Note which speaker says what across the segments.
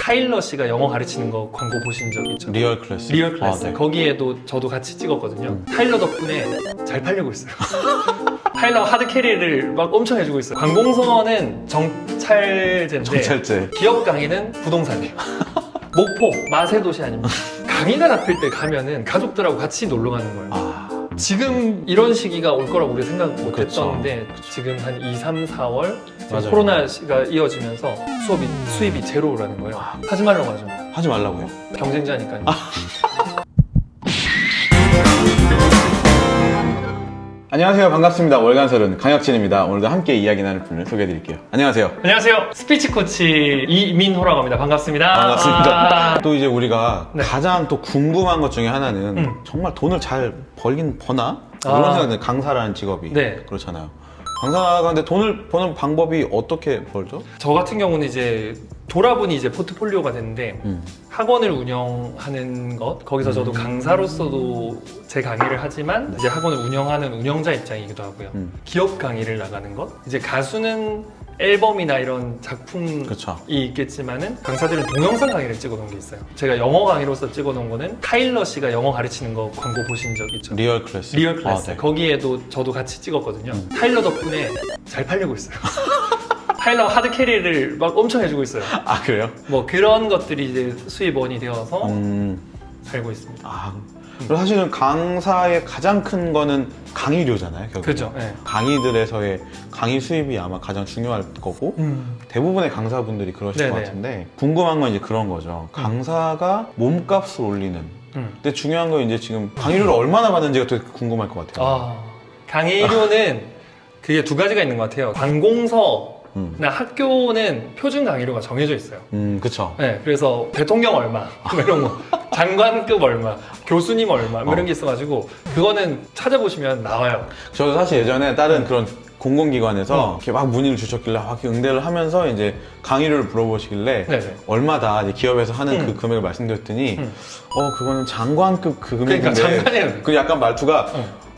Speaker 1: 타일러 씨가 영어 가르치는 거 광고 보신 적 있죠?
Speaker 2: 리얼 클래스.
Speaker 1: 리얼 클래스.
Speaker 2: 네.
Speaker 1: 거기에도 저도 같이 찍었거든요. 타일러 덕분에 잘 팔리고 있어요. 타일러 하드 캐리를 막 엄청 해주고 있어요. 관공서는 정찰제인데
Speaker 2: 정찰제.
Speaker 1: 기업 강의는 부동산이에요. 목포 마세도시 아닙니까? 강의가 잡힐 때 가면은 가족들하고 같이 놀러 가는 거예요.
Speaker 2: 아,
Speaker 1: 지금 이런 시기가 올 거라고 우리가 생각 못
Speaker 2: 그렇죠.
Speaker 1: 했었는데 지금 한 2, 3, 4월
Speaker 2: 맞아요.
Speaker 1: 코로나가 이어지면서 수입이 제로라는 거예요. 하지 말라고 하죠.
Speaker 2: 하지 말라고요.
Speaker 1: 경쟁자니까요.
Speaker 2: 안녕하세요. 반갑습니다. 월간설은 강혁진입니다. 오늘도 함께 이야기 나눌 분을 소개해드릴게요. 안녕하세요.
Speaker 1: 안녕하세요. 스피치 코치 이민호라고 합니다. 반갑습니다.
Speaker 2: 반갑습니다. 또 이제 우리가
Speaker 1: 네.
Speaker 2: 가장 또 궁금한 것 중에 하나는 정말 돈을 잘 벌긴 버나? 이런 생각이 강사라는 직업이
Speaker 1: 네.
Speaker 2: 그렇잖아요. 강사가 근데 돈을 버는 방법이 어떻게 벌죠?
Speaker 1: 저 같은 경우는 이제 돌아보니 이제 포트폴리오가 됐는데 학원을 운영하는 것 거기서 저도 강사로서도 제 강의를 하지만 이제 학원을 운영하는 운영자 입장이기도 하고요. 기업 강의를 나가는 것 이제 가수는 앨범이나 이런 작품이
Speaker 2: 그렇죠.
Speaker 1: 있겠지만은 강사들은 동영상 강의를 찍어 놓은 게 있어요. 제가 영어 강의로서 찍어 놓은 거는 타일러 씨가 영어 가르치는 거 광고 보신 적 있죠?
Speaker 2: 리얼 클래스.
Speaker 1: 리얼 클래스.
Speaker 2: 네.
Speaker 1: 거기에도 저도 같이 찍었거든요. 타일러 덕분에 잘 팔리고 있어요. 타일러 하드 캐리를 막 엄청 해주고 있어요.
Speaker 2: 아, 그래요?
Speaker 1: 뭐 그런 것들이 이제 수입원이 되어서 살고 있습니다.
Speaker 2: 아, 그리고 사실은 강사의 가장 큰 거는 강의료잖아요. 결국.
Speaker 1: 그죠? 네.
Speaker 2: 강의들에서의 강의 수입이 아마 가장 중요할 거고 대부분의 강사분들이 그러실
Speaker 1: 네네.
Speaker 2: 것 같은데 궁금한 건 이제 그런 거죠. 강사가 몸값을 올리는. 근데 중요한 건 이제 지금 강의료를 얼마나 받는지가 되게 궁금할 것 같아요.
Speaker 1: 아, 강의료는 그게 두 가지가 있는 것 같아요. 관공서나 학교는 표준 강의료가 정해져 있어요.
Speaker 2: 그쵸.
Speaker 1: 네, 그래서 대통령 얼마, 뭐 이런 거, 장관급 얼마, 교수님 얼마, 뭐 이런 게 있어가지고 그거는 찾아보시면 나와요.
Speaker 2: 저도 사실 예전에 다른 그런 공공기관에서 이렇게 막 문의를 주셨길래 막 응대를 하면서 이제 강의료를 물어보시길래
Speaker 1: 네네.
Speaker 2: 얼마다 이제 기업에서 하는 그 금액을 말씀드렸더니 그거는 장관급 그 금액인데
Speaker 1: 그러니까 장관이에요.
Speaker 2: 그 약간 말투가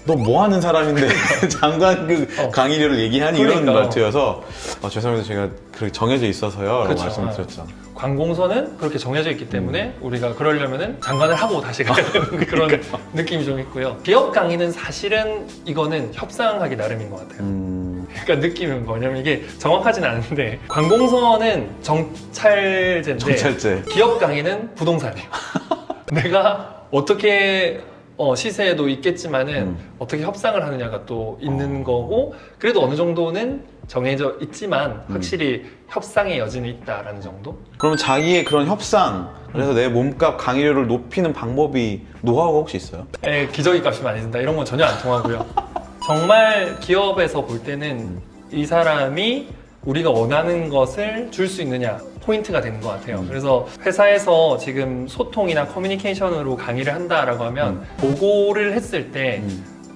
Speaker 2: 너 뭐 하는 사람인데 장관급 강의료를 얘기하니 이런
Speaker 1: 그러니까요.
Speaker 2: 말투여서 죄송합니다. 제가 그렇게 정해져 있어서요 라고
Speaker 1: 그쵸.
Speaker 2: 말씀드렸죠.
Speaker 1: 관공서는 그렇게 정해져 있기 때문에 우리가 그러려면은 장관을 하고 다시 가야 되는 그런 느낌이 좀 있고요. 기업 강의는 사실은 이거는 협상하기 나름인 것 같아요. 그러니까 느낌은 뭐냐면 이게 정확하진 않은데 관공서는 정찰제인데
Speaker 2: 정찰제.
Speaker 1: 기업 강의는 부동산이에요. 내가 어떻게 시세도 있겠지만은 어떻게 협상을 하느냐가 또 있는 거고 그래도 어느 정도는 정해져 있지만 확실히 협상의 여지는 있다라는 정도?
Speaker 2: 그러면 자기의 그런 협상 그래서 내 몸값 강의료를 높이는 방법이 노하우가 혹시 있어요?
Speaker 1: 기저귀 값이 많이 든다 이런 건 전혀 안 통하고요. 정말 기업에서 볼 때는 이 사람이 우리가 원하는 것을 줄 수 있느냐 포인트가 되는 것 같아요. 그래서 회사에서 지금 소통이나 커뮤니케이션으로 강의를 한다라고 하면 보고를 했을 때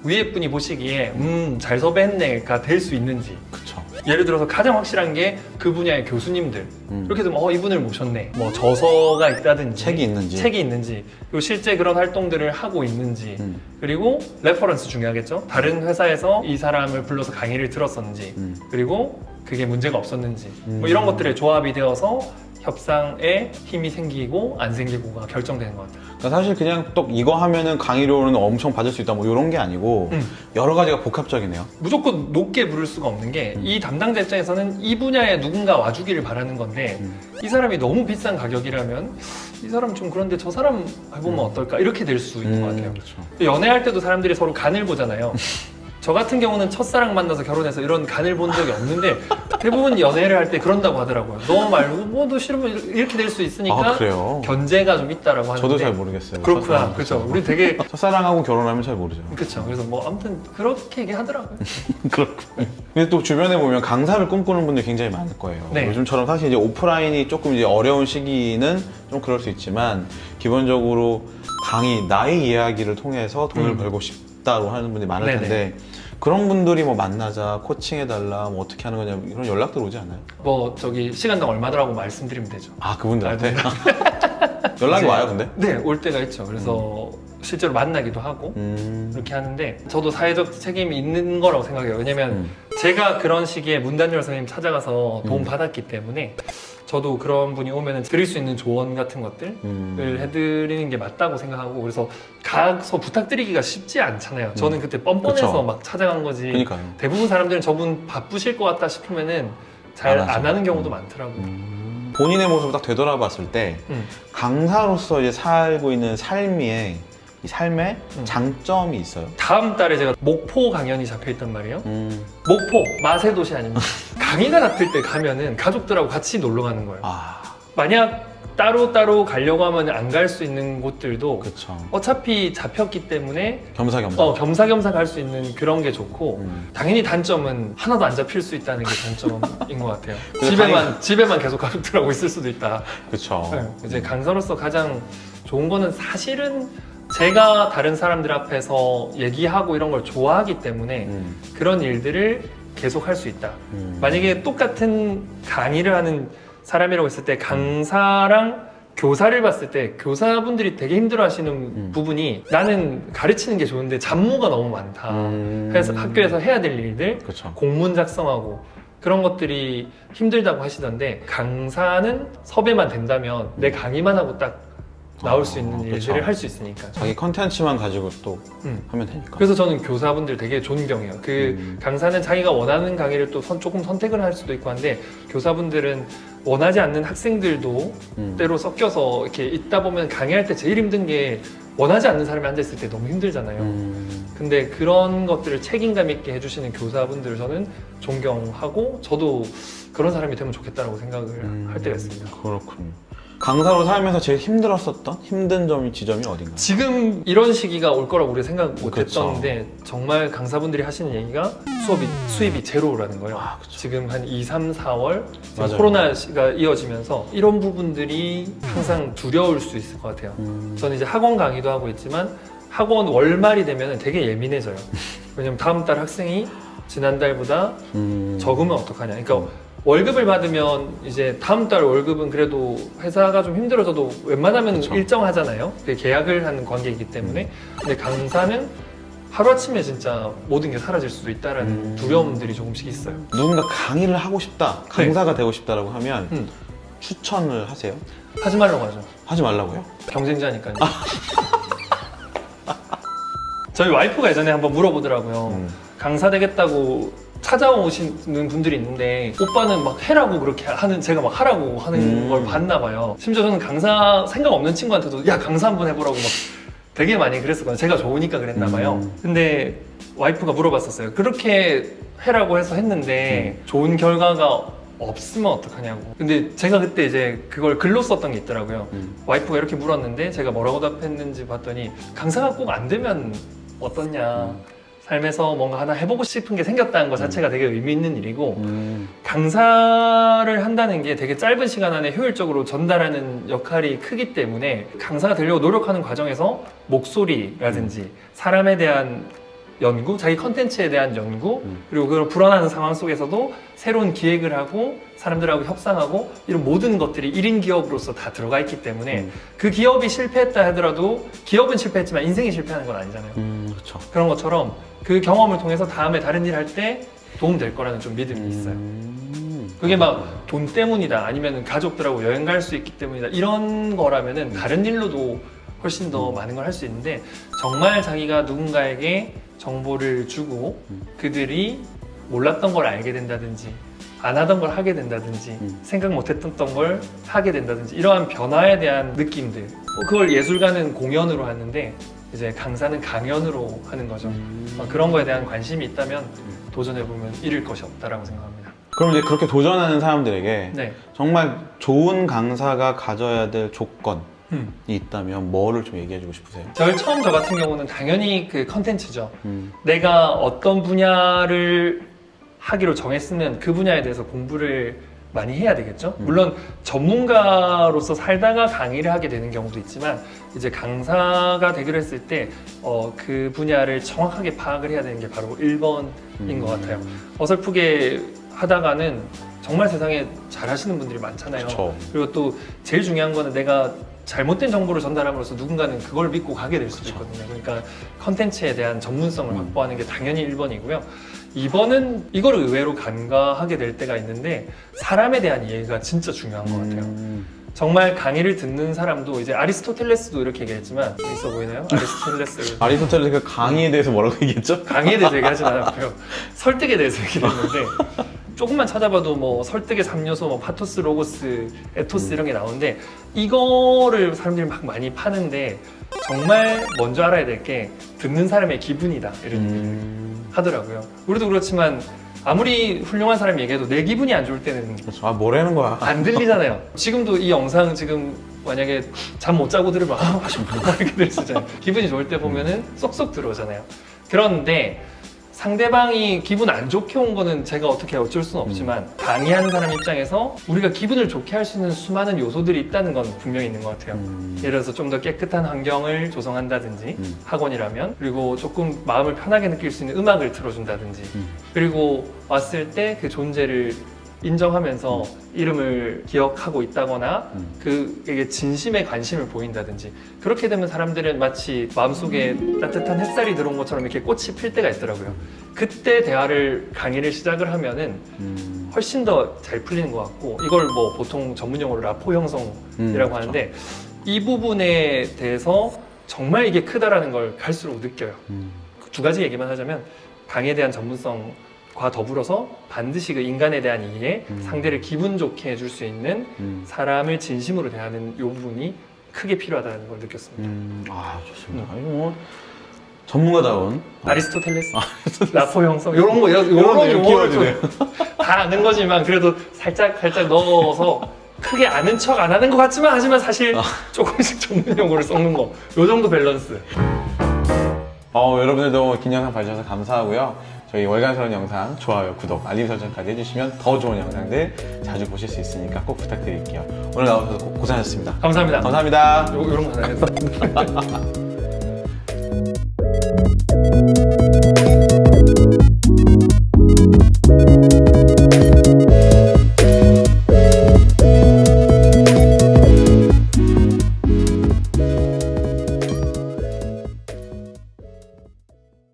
Speaker 1: 위에 분이 보시기에 잘 섭외했네가 될 수 있는지
Speaker 2: 그쵸.
Speaker 1: 예를 들어서 가장 확실한 게 그 분야의 교수님들 이렇게 되면 이분을 모셨네 뭐 저서가 있다든지
Speaker 2: 책이 있는지.
Speaker 1: 그리고 실제 그런 활동들을 하고 있는지 그리고 레퍼런스 중요하겠죠. 다른 회사에서 이 사람을 불러서 강의를 들었었는지 그리고 그게 문제가 없었는지 뭐 이런 것들의 조합이 되어서 협상에 힘이 생기고 안 생기고가 결정되는 것 같아요.
Speaker 2: 그러니까 사실 그냥 또 이거 하면은 강의료는 엄청 받을 수 있다 뭐 이런 게 아니고 여러 가지가 복합적이네요.
Speaker 1: 무조건 높게 부를 수가 없는 게 이 담당자 입장에서는 이 분야에 누군가 와주기를 바라는 건데 이 사람이 너무 비싼 가격이라면 이 사람 좀 그런데 저 사람 해보면 어떨까 이렇게 될 수 있는 것 같아요.
Speaker 2: 그렇죠.
Speaker 1: 연애할 때도 사람들이 서로 간을 보잖아요. 저 같은 경우는 첫사랑 만나서 결혼해서 이런 간을 본 적이 없는데 대부분 연애를 할 때 그런다고 하더라고요. 너 말고 뭐 너 싫으면 이렇게 될 수 있으니까
Speaker 2: 그래요?
Speaker 1: 견제가 좀 있다라고 하는데
Speaker 2: 저도 잘 모르겠어요.
Speaker 1: 그렇구나. 그렇죠. 우리 되게
Speaker 2: 첫사랑하고 결혼하면 잘 모르죠.
Speaker 1: 그렇죠. 그래서 뭐 아무튼 그렇게 얘기하더라고요.
Speaker 2: 그렇군요. 근데 또 주변에 보면 강사를 꿈꾸는 분들이 굉장히 많을 거예요.
Speaker 1: 네.
Speaker 2: 요즘처럼 사실 이제 오프라인이 조금 이제 어려운 시기는 좀 그럴 수 있지만 기본적으로 강의, 나의 이야기를 통해서 돈을 벌고 싶다고 하는 분들이 많을
Speaker 1: 네네.
Speaker 2: 텐데 그런 분들이 뭐 만나자, 코칭해달라, 뭐 어떻게 하는 거냐 이런 연락들 오지 않아요?
Speaker 1: 뭐 저기 시간당 얼마더라고 말씀드리면 되죠.
Speaker 2: 아, 그분들한테? 연락이 와요, 근데?
Speaker 1: 네, 올 때가 있죠. 그래서 실제로 만나기도 하고 이렇게 하는데 저도 사회적 책임이 있는 거라고 생각해요. 왜냐면 제가 그런 시기에 문단열 선생님 찾아가서 도움 받았기 때문에 저도 그런 분이 오면 드릴 수 있는 조언 같은 것들을 해드리는 게 맞다고 생각하고, 그래서 가서 부탁드리기가 쉽지 않잖아요. 저는 그때 뻔뻔해서
Speaker 2: 그쵸.
Speaker 1: 막 찾아간 거지.
Speaker 2: 그러니까요.
Speaker 1: 대부분 사람들은 저분 바쁘실 것 같다 싶으면은 잘
Speaker 2: 안 하죠.
Speaker 1: 안 하는 경우도 많더라고요.
Speaker 2: 본인의 모습을 딱 되돌아봤을 때 강사로서 이제 살고 있는 이 삶에 장점이 있어요.
Speaker 1: 다음 달에 제가 목포 강연이 잡혀있단 말이에요. 목포 마세 도시 아닙니까? 강의가 잡힐 때 가면은 가족들하고 같이 놀러 가는 거예요.
Speaker 2: 아,
Speaker 1: 만약 따로 가려고 하면 안 갈 수 있는 곳들도
Speaker 2: 그렇죠.
Speaker 1: 어차피 잡혔기 때문에
Speaker 2: 겸사겸사.
Speaker 1: 겸사겸사 갈 수 있는 그런 게 좋고, 당연히 단점은 하나도 안 잡힐 수 있다는 게 단점인 것 같아요. 집에만 계속 가족들하고 있을 수도 있다.
Speaker 2: 그렇죠.
Speaker 1: 네. 이제 강사로서 가장 좋은 거는 사실은 제가 다른 사람들 앞에서 얘기하고 이런 걸 좋아하기 때문에 그런 일들을 계속 할 수 있다. 만약에 똑같은 강의를 하는 사람이라고 했을 때 강사랑 교사를 봤을 때 교사분들이 되게 힘들어 하시는 부분이, 나는 가르치는 게 좋은데 잡무가 너무 많다. 그래서 학교에서 해야 될 일들,
Speaker 2: 그렇죠.
Speaker 1: 공문 작성하고 그런 것들이 힘들다고 하시던데, 강사는 섭외만 된다면 내 강의만 하고 딱 나올 수 있는 일들을
Speaker 2: 그렇죠.
Speaker 1: 할 수 있으니까.
Speaker 2: 자기 컨텐츠만 가지고 또 하면 되니까.
Speaker 1: 그래서 저는 교사분들 되게 존경해요. 강사는 자기가 원하는 강의를 또 조금 선택을 할 수도 있고 한데, 교사분들은 원하지 않는 학생들도 때로 섞여서 이렇게 있다 보면 강의할 때 제일 힘든 게 원하지 않는 사람이 앉아있을 때 너무 힘들잖아요. 근데 그런 것들을 책임감 있게 해주시는 교사분들을 저는 존경하고, 저도 그런 사람이 되면 좋겠다라고 생각을 할 때가 있습니다.
Speaker 2: 그렇군요. 강사로 살면서 제일 힘들었었던 힘든 지점이 어딘가요?
Speaker 1: 지금 이런 시기가 올 거라고 우리가 생각 못
Speaker 2: 그쵸.
Speaker 1: 했었는데, 정말 강사분들이 하시는 얘기가 수입이 제로라는 거예요.
Speaker 2: 아, 그쵸.
Speaker 1: 지금 한 2, 3, 4월
Speaker 2: 맞아요.
Speaker 1: 코로나가 이어지면서 이런 부분들이 항상 두려울 수 있을 것 같아요. 저는 이제 학원 강의도 하고 있지만, 학원 월말이 되면 되게 예민해져요. 왜냐면 다음 달 학생이 지난달보다 적으면 어떡하냐. 그러니까 월급을 받으면 이제 다음 달 월급은 그래도 회사가 좀 힘들어져도 웬만하면
Speaker 2: 그쵸.
Speaker 1: 일정하잖아요. 그게 계약을 하는 관계이기 때문에. 근데 강사는 하루아침에 진짜 모든 게 사라질 수도 있다라는 두려움들이 조금씩 있어요.
Speaker 2: 누군가 강의를 하고 싶다, 강사가 되고 싶다라고 하면 추천을 하세요?
Speaker 1: 하지 말라고 하죠.
Speaker 2: 하지 말라고요?
Speaker 1: 경쟁자니까요. 저희 와이프가 예전에 한번 물어보더라고요. 강사 되겠다고 찾아오시는 분들이 있는데, 오빠는 막 해라고 그렇게 하는, 제가 막 하라고 하는 걸 봤나 봐요. 심지어 저는 강사 생각 없는 친구한테도 야, 강사 한번 해보라고 막 되게 많이 그랬었거든요. 제가 좋으니까 그랬나 봐요. 근데 와이프가 물어봤었어요. 그렇게 해라고 해서 했는데 좋은 결과가 없으면 어떡하냐고. 근데 제가 그때 이제 그걸 글로 썼던 게 있더라고요. 와이프가 이렇게 물었는데 제가 뭐라고 답했는지 봤더니, 강사가 꼭 안 되면 어떻냐. 삶에서 뭔가 하나 해보고 싶은 게 생겼다는 것 자체가 되게 의미 있는 일이고, 강사를 한다는 게 되게 짧은 시간 안에 효율적으로 전달하는 역할이 크기 때문에, 강사가 되려고 노력하는 과정에서 목소리라든지 사람에 대한 연구, 자기 컨텐츠에 대한 연구, 그리고 그런 불안한 상황 속에서도 새로운 기획을 하고 사람들하고 협상하고, 이런 모든 것들이 1인 기업으로서 다 들어가 있기 때문에 그 기업이 실패했다 하더라도, 기업은 실패했지만 인생이 실패하는 건 아니잖아요.
Speaker 2: 그렇죠.
Speaker 1: 그런 것처럼 그 경험을 통해서 다음에 다른 일 할 때 도움 될 거라는 좀 믿음이 있어요. 그게 막 돈 때문이다, 아니면 가족들하고 여행 갈 수 있기 때문이다, 이런 거라면은 다른 일로도 훨씬 더 많은 걸 할 수 있는데, 정말 자기가 누군가에게 정보를 주고 그들이 몰랐던 걸 알게 된다든지, 안 하던 걸 하게 된다든지, 생각 못했던 걸 하게 된다든지, 이러한 변화에 대한 느낌들, 그걸 예술가는 공연으로 하는데 이제 강사는 강연으로 하는 거죠. 그런 거에 대한 관심이 있다면 도전해보면 잃을 것이 없다라고 생각합니다.
Speaker 2: 그럼 이제 그렇게 도전하는 사람들에게
Speaker 1: 네.
Speaker 2: 정말 좋은 강사가 가져야 될 조건이 있다면 뭐를 좀 얘기해주고 싶으세요?
Speaker 1: 제일 처음 저 같은 경우는 당연히 그 컨텐츠죠. 내가 어떤 분야를 하기로 정했으면 그 분야에 대해서 공부를 많이 해야 되겠죠. 물론 전문가로서 살다가 강의를 하게 되는 경우도 있지만, 이제 강사가 되기로 했을 때 그 분야를 정확하게 파악을 해야 되는 게 바로 1번인 것 같아요. 어설프게 하다가는 정말 세상에 잘하시는 분들이 많잖아요.
Speaker 2: 그쵸.
Speaker 1: 그리고 또 제일 중요한 거는 내가 잘못된 정보를 전달함으로써 누군가는 그걸 믿고 가게 될 수도
Speaker 2: 그쵸.
Speaker 1: 있거든요. 그러니까 컨텐츠에 대한 전문성을
Speaker 2: 음.
Speaker 1: 확보하는 게 당연히 1번이고요. 2번은 이걸 의외로 간과하게 될 때가 있는데 사람에 대한 이해가 진짜 중요한 것 같아요. 정말 강의를 듣는 사람도 이제 아리스토텔레스도 이렇게 얘기했지만 있어 보이나요? 아리스토텔레스
Speaker 2: 아리스토텔레스가 강의에 대해서 뭐라고 얘기했죠?
Speaker 1: 강의에 대해서 얘기하진 않았고요. 설득에 대해서 얘기를 했는데 조금만 찾아봐도 뭐 설득의 3요소, 뭐 파토스, 로고스, 에토스 이런 게 나오는데 이거를 사람들이 막 많이 파는데 정말 먼저 알아야 될 게 듣는 사람의 기분이다 이런 얘기를 하더라고요. 우리도 그렇지만 아무리 훌륭한 사람이 얘기해도 내 기분이 안 좋을 때는
Speaker 2: 그렇죠. 아, 뭐라는 거야.
Speaker 1: 안 들리잖아요. 지금도 이 영상 지금 만약에 잠 못 자고 들으면 이렇게 들으시잖아요. 기분이 좋을 때 보면은 쏙쏙 들어오잖아요. 그런데 상대방이 기분 안 좋게 온 거는 제가 어떻게 어쩔 수는 없지만 강의하는 사람 입장에서 우리가 기분을 좋게 할 수 있는 수많은 요소들이 있다는 건 분명히 있는 것 같아요. 예를 들어서 좀 더 깨끗한 환경을 조성한다든지 학원이라면, 그리고 조금 마음을 편하게 느낄 수 있는 음악을 틀어준다든지, 그리고 왔을 때 그 존재를 인정하면서 이름을 기억하고 있다거나 그에게 진심의 관심을 보인다든지, 그렇게 되면 사람들은 마치 마음속에 따뜻한 햇살이 들어온 것처럼 이렇게 꽃이 필 때가 있더라고요. 그때 대화를 강의를 시작을 하면은 훨씬 더 잘 풀리는 것 같고, 이걸 뭐 보통 전문용어로 라포 형성이라고
Speaker 2: 그렇죠.
Speaker 1: 하는데 이 부분에 대해서 정말 이게 크다라는 걸 갈수록 느껴요. 두 가지 얘기만 하자면 강의에 대한 전문성과 더불어서 반드시 그 인간에 대한 이해, 상대를 기분 좋게 해줄 수 있는 사람을 진심으로 대하는 이 부분이 크게 필요하다는 걸 느꼈습니다.
Speaker 2: 아, 좋습니다. 이거 뭐 전문가다운
Speaker 1: 아리스토텔레스, 라포 형성 이런 거 이런
Speaker 2: 이렇게
Speaker 1: 용어를
Speaker 2: 키워주네요.
Speaker 1: 다 아는 거지만 그래도 살짝 넣어서 크게 아는 척 안 하는 것 같지만 하지만 사실 조금씩 전문 용어를 섞는 거, 요 정도 밸런스.
Speaker 2: 여러분들도 긴 영상 봐주셔서 감사하고요. 저희 월간스러운 영상 좋아요, 구독, 알림 설정까지 해주시면 더 좋은 영상들 자주 보실 수 있으니까 꼭 부탁드릴게요. 오늘 나와주셔서 고생하셨습니다.
Speaker 1: 감사합니다.
Speaker 2: 감사합니다.
Speaker 1: 요런 거 하나 해서.